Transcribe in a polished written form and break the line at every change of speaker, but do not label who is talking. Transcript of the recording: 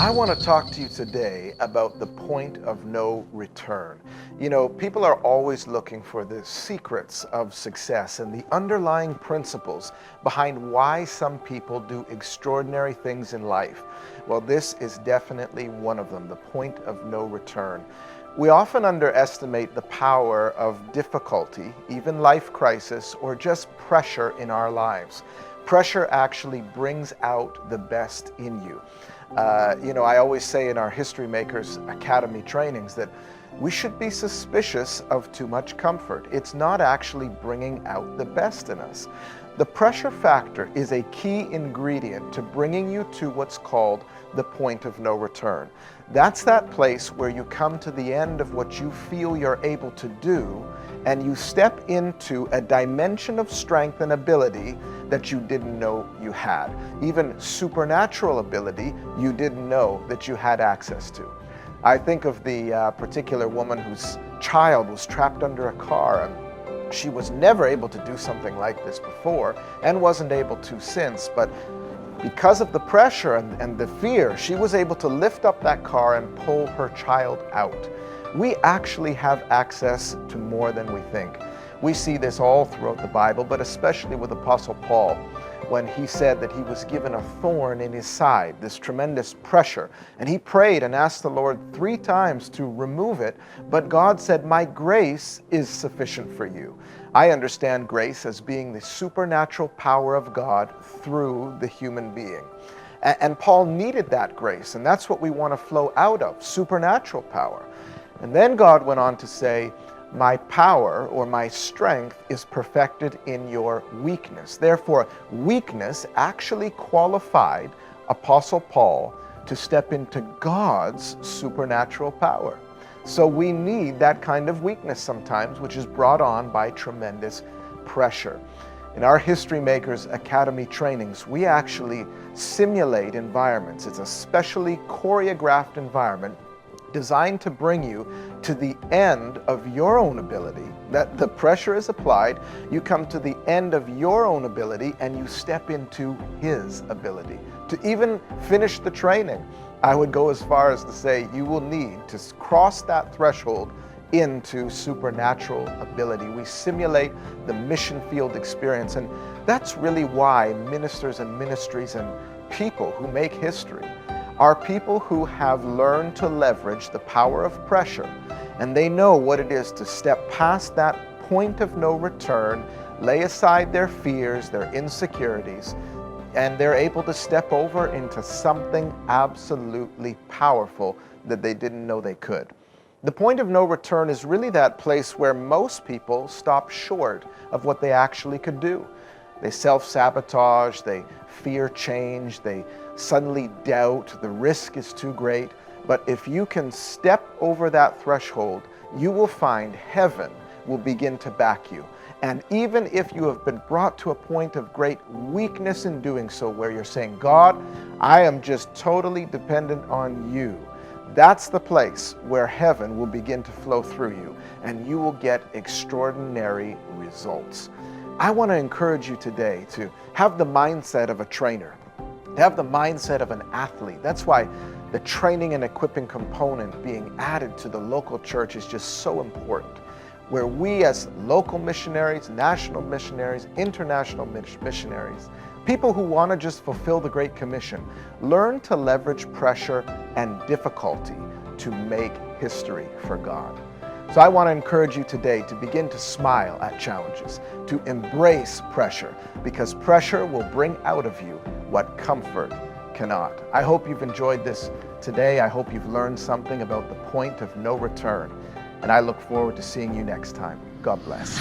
I want to talk to you today about the point of no return. You know, people are always looking for the secrets of success and the underlying principles behind why some people do extraordinary things in life. Well, this is definitely one of them, the point of no return. We often underestimate the power of difficulty, even life crisis, or just pressure in our lives. Pressure actually brings out the best in you. I always say in our History Makers Academy trainings that we should be suspicious of too much comfort. It's not actually bringing out the best in us. The pressure factor is a key ingredient to bringing you to what's called the point of no return. That's that place where you come to the end of what you feel you're able to do, and you step into a dimension of strength and ability that you didn't know you had. Even supernatural ability you didn't know that you had access to. I think of the particular woman whose child was trapped under a car, and she was never able to do something like this before and wasn't able to since, but because of the pressure and the fear, she was able to lift up that car and pull her child out. We actually have access to more than we think. We see this all throughout the Bible, but especially with Apostle Paul, when he said that he was given a thorn in his side, this tremendous pressure. And he prayed and asked the Lord 3 times to remove it, but God said, "My grace is sufficient for you." I understand grace as being the supernatural power of God through the human being. And Paul needed that grace, and that's what we want to flow out of, supernatural power. And then God went on to say, "My power," or my strength, "is perfected in your weakness." Therefore, weakness actually qualified Apostle Paul to step into God's supernatural power. So we need that kind of weakness sometimes, which is brought on by tremendous pressure. In our History Makers Academy trainings, we actually simulate environments. It's a specially choreographed environment designed to bring you to the end of your own ability. That the pressure is applied, you come to the end of your own ability, and you step into His ability. To even finish the training, I would go as far as to say you will need to cross that threshold into supernatural ability. We simulate the mission field experience, and that's really why ministers and ministries and people who make history are people who have learned to leverage the power of pressure, and they know what it is to step past that point of no return, lay aside their fears, their insecurities, and they're able to step over into something absolutely powerful that they didn't know they could. The point of no return is really that place where most people stop short of what they actually could do. They self-sabotage, they fear change, they suddenly doubt, the risk is too great. But if you can step over that threshold, you will find heaven will begin to back you. And even if you have been brought to a point of great weakness in doing so, where you're saying, "God, I am just totally dependent on you," that's the place where heaven will begin to flow through you, and you will get extraordinary results. I want to encourage you today to have the mindset of a trainer, to have the mindset of an athlete. That's why the training and equipping component being added to the local church is just so important, where we as local missionaries, national missionaries, international missionaries, people who want to just fulfill the Great Commission, learn to leverage pressure and difficulty to make history for God. So I want to encourage you today to begin to smile at challenges, to embrace pressure, because pressure will bring out of you what comfort cannot. I hope you've enjoyed this today. I hope you've learned something about the point of no return. And I look forward to seeing you next time. God bless.